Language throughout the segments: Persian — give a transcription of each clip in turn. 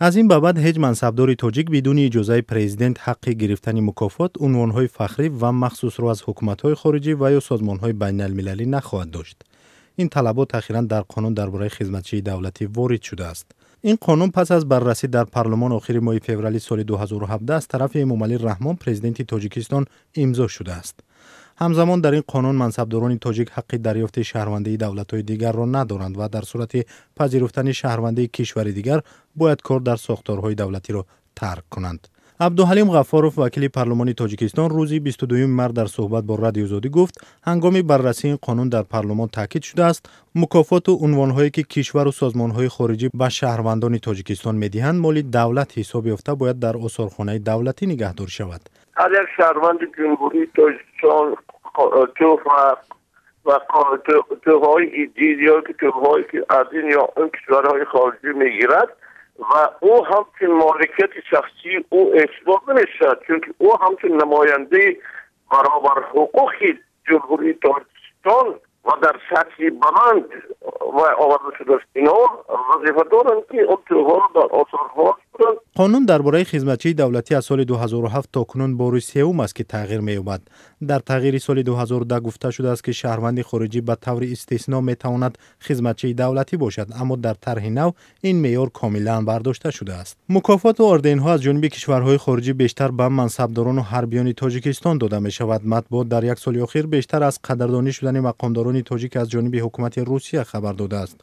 از این بابت هیچ منصبدار تاجیک بدون اجازه پرزیدنت حق گرفتن مکافات، عنوانهای فخری و مخصوص را از حکومت‌های خارجی و یا سازمان‌های بین‌المللی نخواهد داشت. این طلبات اخیراً در قانون درباره خدمتچی دولتی وارد شده است. این قانون پس از بررسی در پارلمان آخر ماه فوریه سال 2017 از طرف امامعلی رحمان پرزیدنت تاجیکستان امضا شده است. همزمان در این قانون منصبداران تاجیک حق دریافت شهروندی دولت‌های دیگر را ندارند و در صورت پذیرفتن شهروندی کشور دیگر باید کار در ساختارهای دولتی را ترک کنند. عبدالحلیم غفاروف وکیل پارلمان تاجیکستان روز 22 مارس در صحبت با رادیو آزادی گفت هنگام بررسی این قانون در پارلمان تاکید شده است مکافات و عنوانهایی که کشور و سازمانهای خارجی به شهروندان تاجیکستان می‌دهند مال دولت حساب یافته باید در آثارخانه دولتی نگهدار شود. هر یک شهروند جمهوری تاجیکستان توفهای دیدیا که توفهایی که از این یا اون کشورهای خارجی میگیرد و او همچون مالکیت شخصی او اثبات نمیشد، چون او همچون نماینده برابر حقوقی جمهوری تاجیکستان و در سطح بلند و آورده شده است. اینا وظیفه دارند که اون توفها را در آثارها کنند. قانون درباره خدمتچی دولتی از سال 2007 تا کنون بار سوم است که تغییر می‌یابد. در تغییر سال 2010 گفته شده است که شهروند خارجی به طور استثنا می‌تواند خدمتچی دولتی باشد، اما در طرح نو این معیار کاملا برداشته شده است. مکافات و اردن‌ها از جانب کشورهای خارجی بیشتر به منصبداران و حربیان تاجیکستان داده می‌شود. مطبوعات در یک سال اخیر بیشتر از قدردانی شدن مقامداران تاجیک از جانب حکومت روسیه خبر داده است.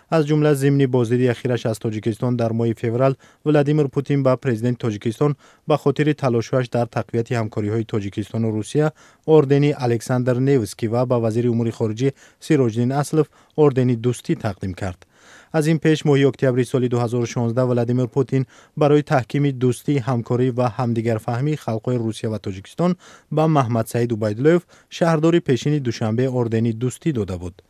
از جمله ضمن بازدید اخیرش از تاجیکستان در ماه فوریه ولادیمیر پوتین با پرزیدنت تاجیکستان به خاطر تلاش‌هایش در تقویت همکاری‌های تاجیکستان و روسیه اردن الکساندر نیوسکی و به وزیر امور خارجه سیراجدین اسلف اردن دوستی تقدیم کرد. از این پیش ماه اکتبر سال 2016 ولادیمیر پوتین برای تحکیم دوستی، همکاری و همدیگر فهمی خلق‌های روسیه و تاجیکستان به محمد سعید عبیدالله‌اف شهردار پیشین دوشنبه اردن دوستی داده بود.